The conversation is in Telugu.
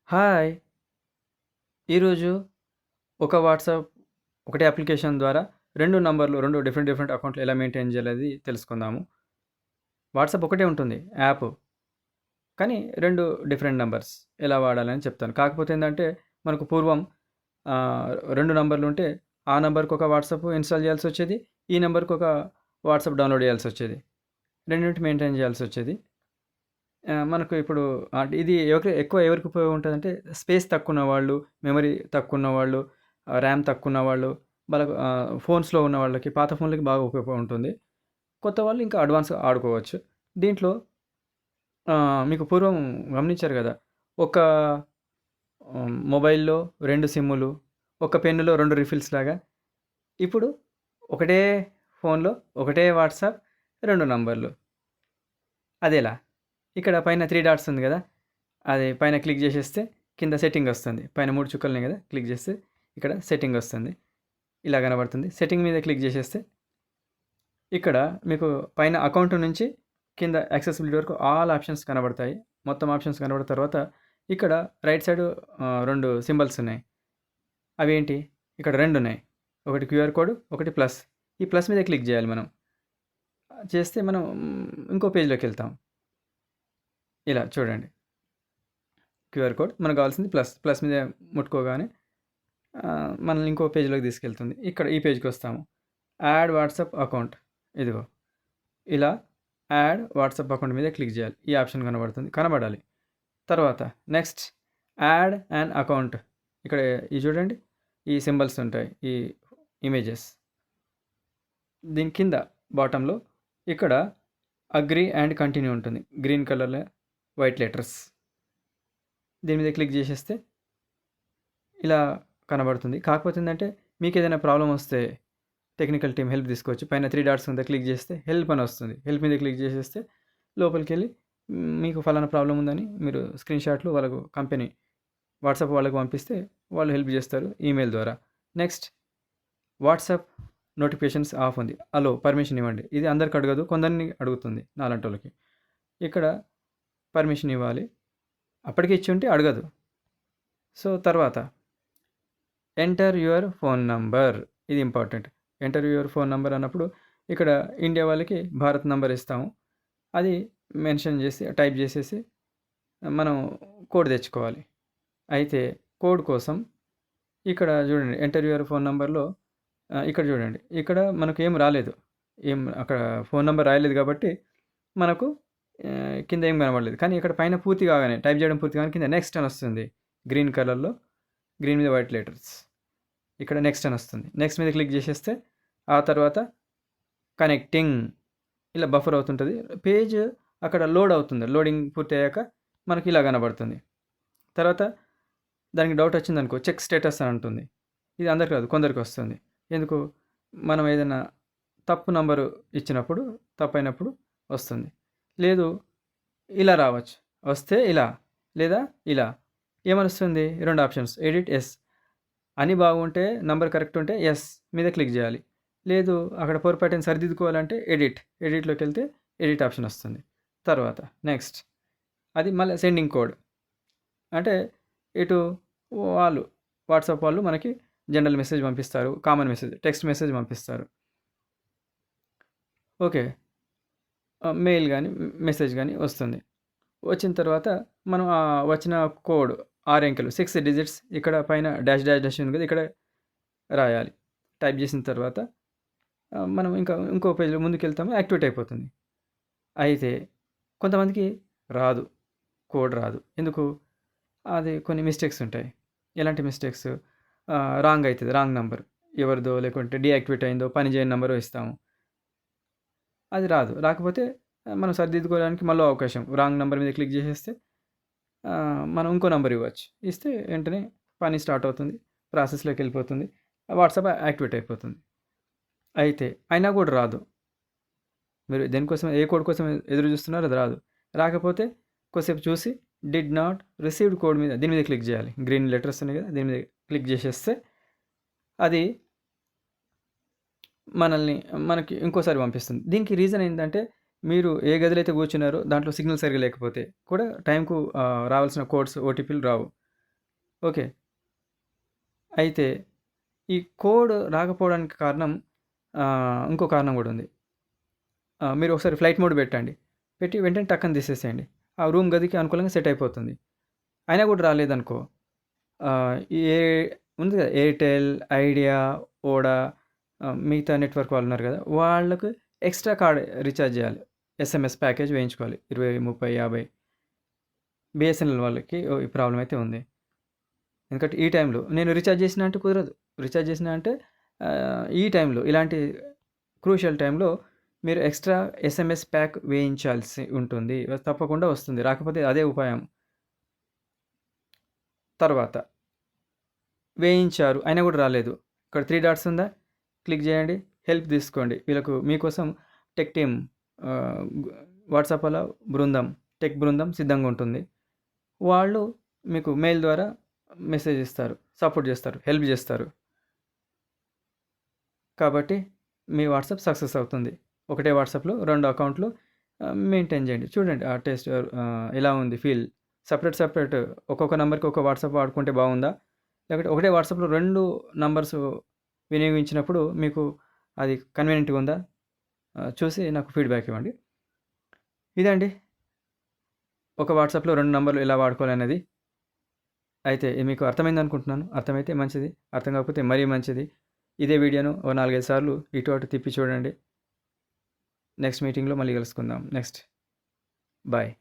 హాయ్! ఈరోజు ఒక వాట్సాప్ ఒకటే అప్లికేషన్ ద్వారా 2 నంబర్లు 2 డిఫరెంట్ అకౌంట్లు ఎలా మెయింటైన్ చేయాలనేది తెలుసుకుందాము. వాట్సాప్ ఒకటే ఉంటుంది యాపు. కానీ 2 డిఫరెంట్ నంబర్స్ ఎలా వాడాలని చెప్తాను. కాకపోతే ఏందంటే మనకు పూర్వం 2 నంబర్లుంటే ఆ నంబర్‌కి ఒక వాట్సాప్ ఇన్‌స్టాల్ చేయాల్సొచ్చేది. ఈ నంబర్‌కి ఒక వాట్సాప్ డౌన్‌లోడ్ చేయాల్సొచ్చేది. రెండిటిని మెయింటైన్ చేయాల్సొచ్చేది. మనకు ఇప్పుడు అంటే ఇది ఎవరికి ఉపయోగం ఉంటదంటే స్పేస్ తక్కువున్న వాళ్ళు, మెమరీ తక్కువున్న వాళ్ళు, ర్యామ్ తక్కువున్న వాళ్ళు, వాళ్ళకు ఫోన్స్‌లో ఉన్న వాళ్ళకి, పాత ఫోన్‌లకి బాగా ఉపయోగం ఉంటుంది. కొత్త వాళ్ళు ఇంకా అడ్వాన్స్‌గా ఆడుకోవచ్చు. దీంట్లో మీకు పూర్వం గమనించారు గదా! ఒక మొబైల్‌లో 2 సిమ్ములు, ఒక పెన్నులో 2 రీఫిల్స్ లాగా. ఇప్పుడు ఒకటే ఫోన్‌లో ఒకటే వాట్సాప్, 2 నంబర్లు. అదెలా? ఇక్కడ పైన 3 డాట్స్ ఉంది గదా! అది పైన క్లిక్ జేసేస్తే కింద సెట్టింగ్ ఒస్తుంది. పైన 3 చుక్కలున్నాయి గదా! క్లిక్ జేస్తే ఇక్కడ సెట్టింగ్ ఒస్తుంది. ఇలా కనబడుతుంది. సెట్టింగ్ మీద క్లిక్ జేసేస్తే ఇక్కడ మీకు పైన అకౌంట్ నుంచి కింద యాక్సెసిబిలిటీ వరకు ఆల్ ఆప్షన్స్ కనబడతాయి. మొత్తం ఆప్షన్స్ కనబడిన తర్వాత ఇక్కడ రైట్ సైడ్ 2 సింబల్స్ ఉన్నాయి. అవేంటి? ఇక్కడ 2 ఉన్నాయి. ఒకటి క్యూఆర్ కోడ్, ఒకటి ప్లస్. ఈ ప్లస్ మీద క్లిక్ జేయాలి మనం. చేస్తే మనం ఇంకో పేజ్‌లోకెళ్తాం. ఇలా చూడండి. క్యూఆర్ కోడ్ మనకు కావాల్సింది ప్లస్. ప్లస్ మీద ముట్టుకోగానే మనల్ని ఇంకో పేజ్‌లోకి తీసుకెళ్తుంది. ఇక్కడ ఈ పేజ్‌కొస్తాము. యాడ్ వాట్సాప్ అకౌంట్ ఇదిగో. ఇలా యాడ్ వాట్సాప్ అకౌంట్ మీద క్లిక్ చేయాలి. ఈ ఆప్షన్ కనబడుతుంది. కనబడాలి. తర్వాత నెక్స్ట్ యాడ్ యాన్ అకౌంట్. ఇక్కడ ఇది చూడండి. ఈ సింబల్స్ ఉంటాయి. ఈ ఇమేజెస్. దీని కింద బాటంలో ఇక్కడ అగ్రీ అండ్ కంటిన్యూ ఉంటుంది. గ్రీన్ కలర్‌లో వైట్ లెటర్స్. దీని మీద క్లిక్ చేసేస్తే ఇలా కనబడుతుంది. కాకపోతే ఏందంటే మీకేదైనా ప్రాబ్లమ్ వస్తే టెక్నికల్ టీమ్ హెల్ప్ తీసుకోవచ్చు. పైన 3 డాట్స్ మీద క్లిక్ చేస్తే హెల్ప్ అని వస్తుంది. హెల్ప్ మీద క్లిక్ చేసేస్తే లోపలికెళ్ళి మీకు ఫలానా ప్రాబ్లమ్ ఉందని మీరు స్క్రీన్‌షాట్లు వాళ్ళకు కంపెనీ వాట్సాప్ వాళ్ళకి పంపిస్తే వాళ్ళు హెల్ప్ చేస్తారు ఈమెయిల్ ద్వారా. నెక్స్ట్ వాట్సాప్ నోటిఫికేషన్స్ ఆఫ్ ఉంది. అలో పర్మిషన్ ఇవ్వండి. ఇది అందరికి అడగదు. కొందరిని అడుగుతుంది నాలాంటోళ్ళకి. ఇక్కడ పర్మిషన్ ఇవ్వాలి. అప్పటికే ఇచ్చి ఉంటే అడగదు. సో తర్వాత ఎంటర్ యువర్ ఫోన్ నంబర్. ఇది important. Enter your phone number అన్నప్పుడు ఇక్కడ ఇండియా వాళ్ళకి భారత్ నంబర్ ఇస్తాము. అది మెన్షన్ చేసి టైప్ చేసేసి మనం కోడ్ తెచ్చుకోవాలి. అయితే కోడ్ కోసం ఇక్కడ చూడండి ఎంటర్ యువర్ ఫోన్ నంబర్‌లో ఇక్కడ చూడండి. ఇక్కడ మనకు ఏం రాలేదు. అక్కడ ఫోన్ నంబర్ రాయలేదు కాబట్టి మనకు కింద ఏం కనబడలేదు. కానీ ఇక్కడ పైన పూర్తి కాగానే టైప్ చేయడం పూర్తి కాగానే కింద నెక్స్ట్ అని వస్తుంది. గ్రీన్ కలర్‌లో గ్రీన్ మీద వైట్ లెటర్స్. ఇక్కడ నెక్స్ట్ అని వస్తుంది. నెక్స్ట్ మీద క్లిక్ చేసేస్తే ఆ తర్వాత కనెక్టింగ్ ఇలా బఫర్ అవుతుంటది. పేజ్ అక్కడ లోడ్ అవుతుంది. లోడింగ్ పూర్తయ్యాక మనకి ఇలా కనబడుతుంది. తర్వాత దానికి డౌట్ వచ్చిందనుకో చెక్ స్టేటస్ అని ఉంటుంది. ఇది అందరికి రాదు. కొందరికి వస్తుంది. ఎందుకు? మనం ఏదైనా తప్పు నంబరు ఇచ్చినప్పుడు తప్పైనప్పుడు వస్తుంది. లేదు ఇలా రావచ్చు. వస్తే ఇలా లేదా ఇలా. ఏమనొస్తుంది? 2 ఆప్షన్స్ ఎడిట్ యెస్. అని బాగుంటే నంబర్ కరెక్ట్ ఉంటే యెస్ మీద క్లిక్ చేయాలి. లేదు అక్కడ పొరపాటున సరిదిద్దుకోవాలంటే ఎడిట్‌లోకెళ్తే ఎడిట్ ఆప్షన్ వస్తుంది. తర్వాత నెక్స్ట్ అది మళ్ళీ సెండింగ్ కోడ్. అంటే ఇటు వాళ్ళు వాట్సాప్ వాళ్ళు మనకి జనరల్ మెసేజ్ పంపిస్తారు. కామన్ మెసేజ్, టెక్స్ట్ మెసేజ్ పంపిస్తారు. ఓకే. మెయిల్ గాని, మెసేజ్ గాని వస్తుంది. వచ్చిన తర్వాత మనం వచ్చిన కోడ్ 6 అంకెలు 6 డిజిట్స్ ఇక్కడ పైన డాష్ డాష్ డాష్ ఉంది కదా! ఇక్కడ రాయాలి. టైప్ చేసిన తర్వాత మనం ఇంకో పేజ్‌లో ముందుకెళ్తాము. యాక్టివేట్ అయిపోతుంది. అయితే కొంతమందికి రాదు. కోడ్ రాదు. ఎందుకు? అది కొన్ని మిస్టేక్స్ ఉంటాయి. ఎలాంటి మిస్టేక్స్? రాంగ్ అయితది. Wrong number. ఎవరిదో లేకుంటే డీయాక్టివేట్ అయిందో, పని చేయని నంబరో ఇస్తాము. అది రాదు. రాకపోతే మనం సరిదిద్దుకోవడానికి మళ్ళో అవకాశం. రాంగ్ నంబర్ మీద క్లిక్ చేసేస్తే మనం ఇంకో నంబర్ ఇవ్వచ్చు. ఇస్తే వెంటనే పని స్టార్ట్ అవుతుంది. ప్రాసెస్‌లోకి వెళ్ళిపోతుంది. వాట్సాప్ యాక్టివేట్ అయిపోతుంది. అయితే అయినా కూడా రాదు. మీరు దేనికోసం ఏ కోడ్ కోసం ఎదురు చూస్తున్నారో అది రాదు. రాకపోతే కొద్దిసేపు చూసి డిడ్ నాట్ రిసీవ్డ్ కోడ్ మీద దీని మీద క్లిక్ చేయాలి. గ్రీన్ లెటర్స్ ఉన్నాయి కదా! దీని మీద క్లిక్ చేసేస్తే అది మనకి ఇంకోసారి పంపిస్తుంది. దీనికి రీజన్ ఏంటంటే మీరు ఏ గదిలో అయితే కూర్చున్నారో దాంట్లో సిగ్నల్ సరిగ్గా లేకపోతే కూడా టైంకు రావాల్సిన కోడ్స్, ఓటీపీలు రావు. ఓకే. అయితే ఈ కోడ్ రాకపోవడానికి కారణం ఇంకో కారణం గూడా ఉంది. మీరు ఒకసారి ఫ్లైట్ మోడ్ పెట్టండి. పెట్టి వెంటనే టక్కన తీసేసేయండి. ఆ రూమ్ గదికి అనుకూలంగా సెట్ అయిపోతుంది. అయినా గూడా రాలేదనుకో, ఏ ఉంది కదా! ఎయిర్‌టెల్, ఐడియా, వోడా, మిగతా నెట్‌వర్క్ వాళ్ళు ఉన్నారు గదా! వాళ్ళకు ఎక్స్‌ట్రా కార్డ్ రీచార్జ్ జేయాలి. ఎస్ఎంఎస్ ప్యాకేజ్ వేయించుకోవాలి. 20, 30, 50. బీఎస్ఎన్ఎల్ వాళ్ళకి ఈ ప్రాబ్లమ్ అయితే ఉంది. ఎందుకంటే ఈ టైంలో నేను రీచార్జ్ చేసినా అంటే కుదరదు. రీచార్జ్ చేసినా అంటే ఈ టైంలో ఇలాంటి క్రూషియల్ టైంలో మీరు ఎక్స్‌ట్రా ఎస్ఎంఎస్ ప్యాక్ వేయించాల్సి ఉంటుంది. తప్పకుండా వస్తుంది. రాకపోతే అదే ఉపాయం. తర్వాత వేయించారు. అయినా గూడా రాలేదు. ఇక్కడ 3 డాట్స్ ఉందా? క్లిక్ జేయండి. హెల్ప్ తీసుకోండి. వీళ్ళకు మీకోసం టెక్ టీమ్ ఆహ్, గు వాట్సాప్‌లో బృందం, టెక్ బృందం సిద్ధంగా ఉంటుంది. వాళ్ళు మీకు మెయిల్ ద్వారా మెసేజ్ ఇస్తారు. సపోర్ట్ జేస్తారు. హెల్ప్ జేస్తారు. కాబట్టి మీ వాట్సాప్ సక్సెస్ అవుతుంది. ఒకటే వాట్సాప్‌లో 2 అకౌంట్‌లు మెయింటైన్ చేయండి. చూడండి ఆ టెస్ట్ ఎలా ఉంది ఫీల్. సెపరేట్ ఒక్కొక్క నంబర్‌కి ఒక వాట్సాప్ వాడుకుంటే బాగుందా? లేకపోతే ఒకటే వాట్సాప్‌లో 2 నంబర్స్ వినియోగించినప్పుడు మీకు అది కన్వీనియంట్‌గా ఉందా? చూసి నాకు ఫీడ్‌బ్యాక్ ఇవ్వండి. ఇదండి ఒక వాట్సాప్‌లో 2 నంబర్లు ఎలా వాడుకోవాలనేది. అయితే ఇది మీకు అర్థమైందనుకుంటున్నాను. అర్థమైతే మంచిది. అర్థం కాకపోతే మరీ మంచిది. ఇదే వీడియోను ఓ 4, 5 సార్లు ఇటు అటు తిప్పి చూడండి. నెక్స్ట్ మీటింగ్‌లో మళ్ళీ కలుసుకుందాం. నెక్స్ట్. బాయ్.